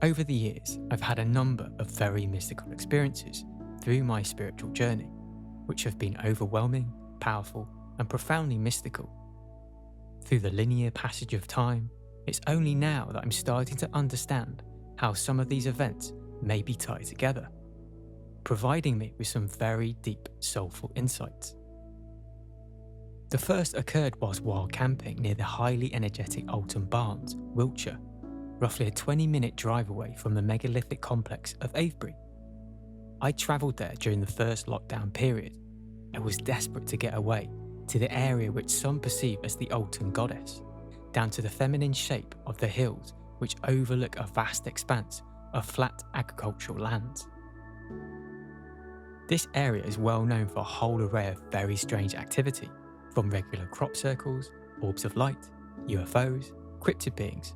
Over the years, I've had a number of very mystical experiences through my spiritual journey, which have been overwhelming, powerful, and profoundly mystical. Through the linear passage of time, it's only now that I'm starting to understand how some of these events may be tied together, providing me with some very deep, soulful insights. The first occurred while camping near the highly energetic Alton Barns, Wiltshire, roughly a 20-minute drive away from the megalithic complex of Avebury. I travelled there during the first lockdown period. I was desperate to get away to the area which some perceive as the Alton goddess, down to the feminine shape of the hills which overlook a vast expanse of flat agricultural lands. This area is well known for a whole array of very strange activity, from regular crop circles, orbs of light, UFOs, cryptid beings.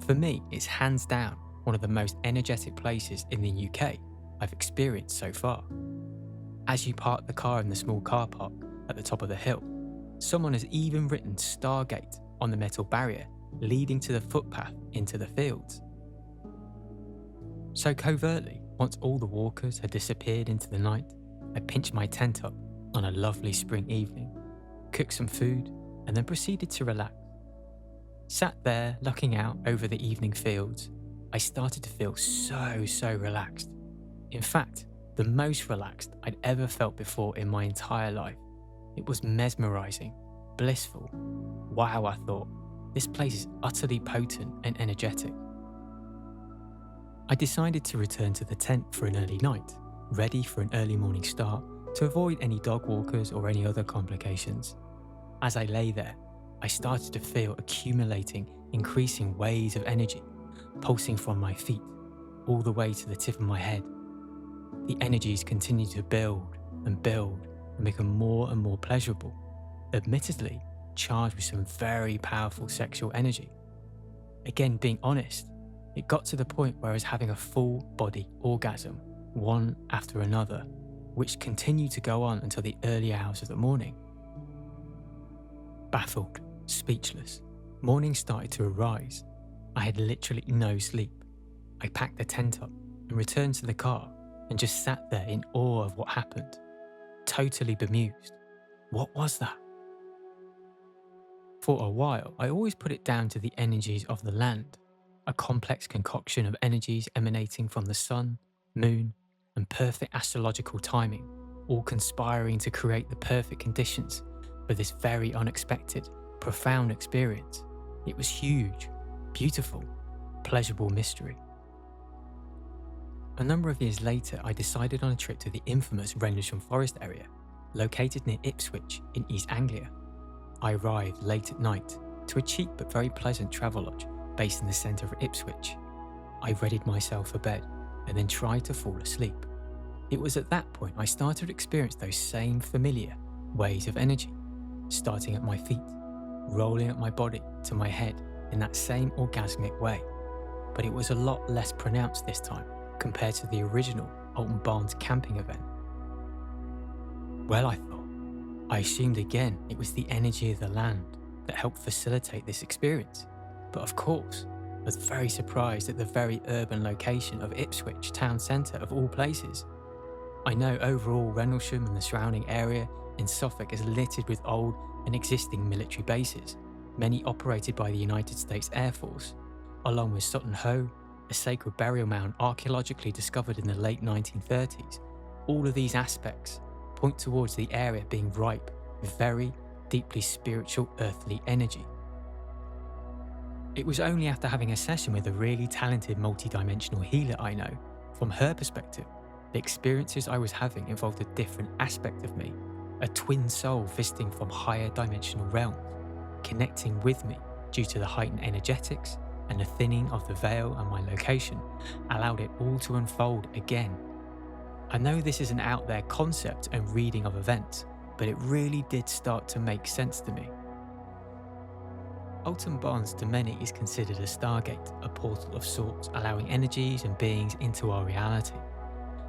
For me, it's hands down one of the most energetic places in the UK I've experienced so far. As you park the car in the small car park at the top of the hill, someone has even written Stargate on the metal barrier leading to the footpath into the fields. So covertly, once all the walkers had disappeared into the night, I pinched my tent up on a lovely spring evening, cooked some food, and then proceeded to relax. Sat there looking out over the evening fields, I started to feel so relaxed. In fact, the most relaxed I'd ever felt before in my entire life. It was mesmerising, blissful. Wow, I thought, this place is utterly potent and energetic. I decided to return to the tent for an early night, ready for an early morning start to avoid any dog walkers or any other complications. As I lay there, I started to feel accumulating, increasing waves of energy, pulsing from my feet, all the way to the tip of my head. The energies continued to build and become more and more pleasurable, admittedly charged with some very powerful sexual energy. Again, being honest, it got to the point where I was having a full body orgasm, one after another, which continued to go on until the early hours of the morning. Baffled, speechless, morning started to arise. I had literally no sleep. I packed the tent up and returned to the car and just sat there in awe of what happened, totally bemused. What was that? For a while, I always put it down to the energies of the land, a complex concoction of energies emanating from the sun, moon, and perfect astrological timing, all conspiring to create the perfect conditions for this very unexpected, profound experience. It was huge, beautiful, pleasurable mystery. A number of years later, I decided on a trip to the infamous Rendlesham Forest area, located near Ipswich in East Anglia. I arrived late at night to a cheap but very pleasant travel lodge based in the centre of Ipswich. I readied myself for bed and then tried to fall asleep. It was at that point I started to experience those same familiar waves of energy, starting at my feet, rolling up my body to my head in that same orgasmic way. But it was a lot less pronounced this time compared to the original Alton Barns camping event. Well, I thought, I assumed again it was the energy of the land that helped facilitate this experience. But of course, I was very surprised at the very urban location of Ipswich town centre of all places. I know overall Rendlesham and the surrounding area in Suffolk is littered with old and existing military bases, many operated by the United States Air Force, along with Sutton Hoo, a sacred burial mound archaeologically discovered in the late 1930s. All of these aspects point towards the area being ripe with very deeply spiritual earthly energy. It was only after having a session with a really talented multi-dimensional healer I know, from her perspective, the experiences I was having involved a different aspect of me, a twin soul visiting from higher dimensional realms, connecting with me due to the heightened energetics, and the thinning of the veil and my location allowed it all to unfold again. I know this is an out there concept and reading of events, but it really did start to make sense to me. Alton Barnes to many is considered a stargate, a portal of sorts, allowing energies and beings into our reality.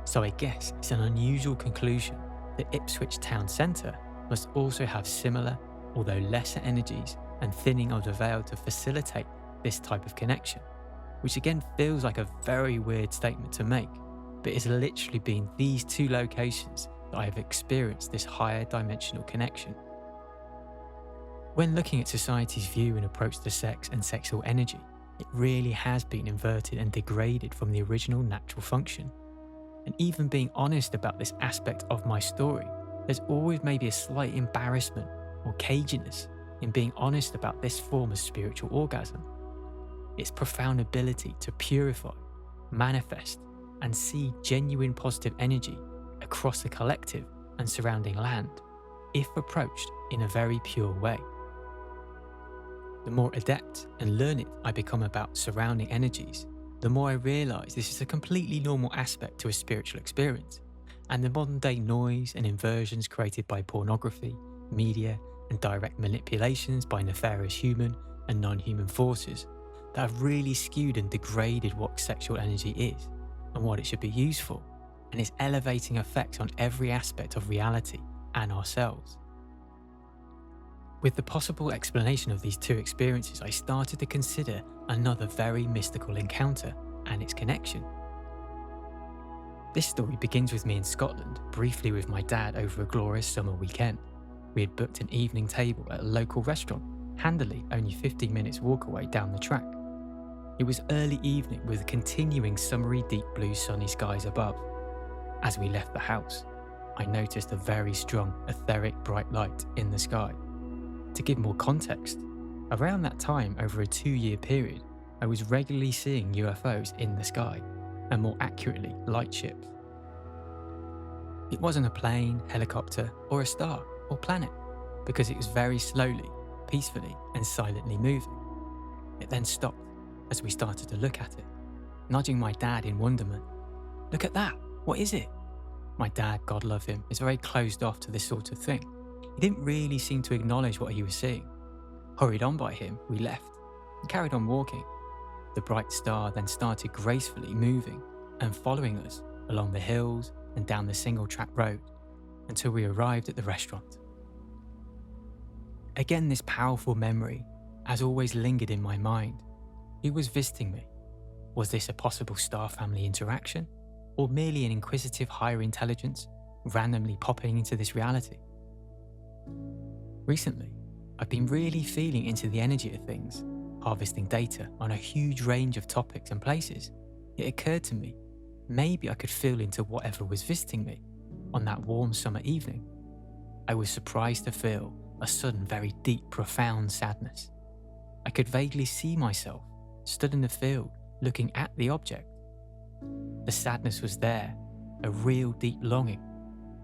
So I guess it's an unusual conclusion that Ipswich town centre must also have similar, although lesser energies and thinning of the veil to facilitate this type of connection, which again feels like a very weird statement to make, but it's literally been these two locations that I have experienced this higher dimensional connection. When looking at society's view and approach to sex and sexual energy, it really has been inverted and degraded from the original natural function. And even being honest about this aspect of my story, there's always maybe a slight embarrassment or caginess in being honest about this form of spiritual orgasm. Its profound ability to purify, manifest, and see genuine positive energy across the collective and surrounding land, if approached in a very pure way. The more adept and learned I become about surrounding energies, the more I realise this is a completely normal aspect to a spiritual experience, and the modern day noise and inversions created by pornography, media, and direct manipulations by nefarious human and non-human forces that have really skewed and degraded what sexual energy is and what it should be used for, and its elevating effects on every aspect of reality and ourselves. With the possible explanation of these two experiences, I started to consider another very mystical encounter and its connection. This story begins with me in Scotland, briefly with my dad over a glorious summer weekend. We had booked an evening table at a local restaurant, handily only 15 minutes walk away down the track. It was early evening with continuing summery deep blue sunny skies above. As we left the house, I noticed a very strong etheric bright light in the sky. To give more context, around that time over a 2-year period, I was regularly seeing UFOs in the sky, and more accurately, light ships. It wasn't a plane, helicopter, or a star, or planet, because it was very slowly, peacefully, and silently moving. It then stopped as we started to look at it, nudging my dad in wonderment. "Look at that, what is it?" My dad, God love him, is very closed off to this sort of thing. He didn't really seem to acknowledge what he was seeing. Hurried on by him, we left and carried on walking. The bright star then started gracefully moving and following us along the hills and down the single-track road until we arrived at the restaurant. Again, this powerful memory has always lingered in my mind. Who was visiting me? Was this a possible star family interaction, or merely an inquisitive higher intelligence randomly popping into this reality? Recently, I've been really feeling into the energy of things, harvesting data on a huge range of topics and places. It occurred to me, maybe I could feel into whatever was visiting me on that warm summer evening. I was surprised to feel a sudden very deep, profound sadness. I could vaguely see myself stood in the field looking at the object. The sadness was there, a real deep longing.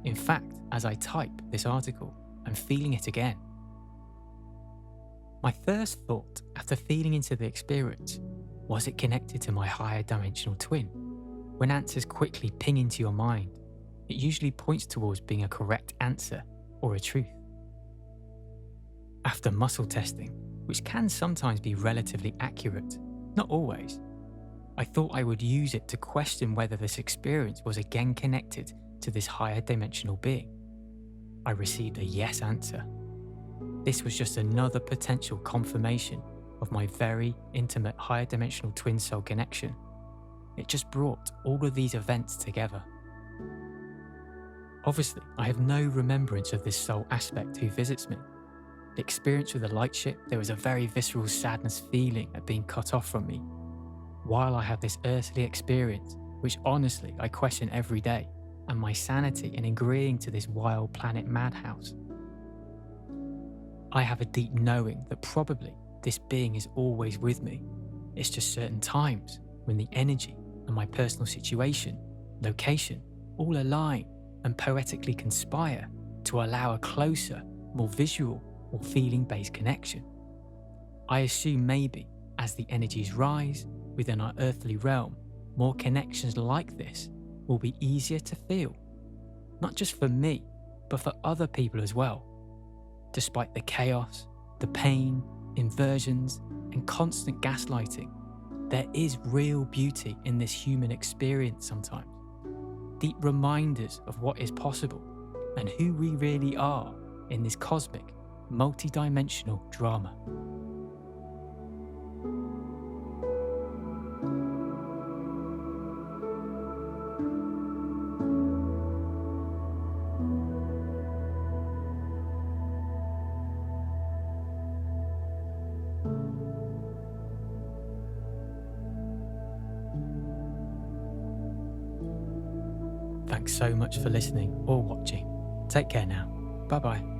In fact, as I type this article, I'm feeling it again. My first thought after feeling into the experience, was it connected to my higher dimensional twin? When answers quickly ping into your mind, it usually points towards being a correct answer or a truth. After muscle testing, which can sometimes be relatively accurate, not always, I thought I would use it to question whether this experience was again connected to this higher dimensional being. I received a yes answer. This was just another potential confirmation of my very intimate higher dimensional twin soul connection. It just brought all of these events together. Obviously, I have no remembrance of this soul aspect who visits me. The experience with the light ship, there was a very visceral sadness feeling at being cut off from me. While I have this earthly experience, which honestly I question every day, and my sanity in agreeing to this wild planet madhouse. I have a deep knowing that probably this being is always with me. It's just certain times when the energy and my personal situation, location, all align and poetically conspire to allow a closer, more visual or feeling-based connection. I assume maybe as the energies rise within our earthly realm, more connections like this will be easier to feel, not just for me, but for other people as well. Despite the chaos, the pain, inversions, and constant gaslighting, there is real beauty in this human experience sometimes. Deep reminders of what is possible and who we really are in this cosmic, multi-dimensional drama. Thanks so much for listening or watching. Take care now. Bye bye.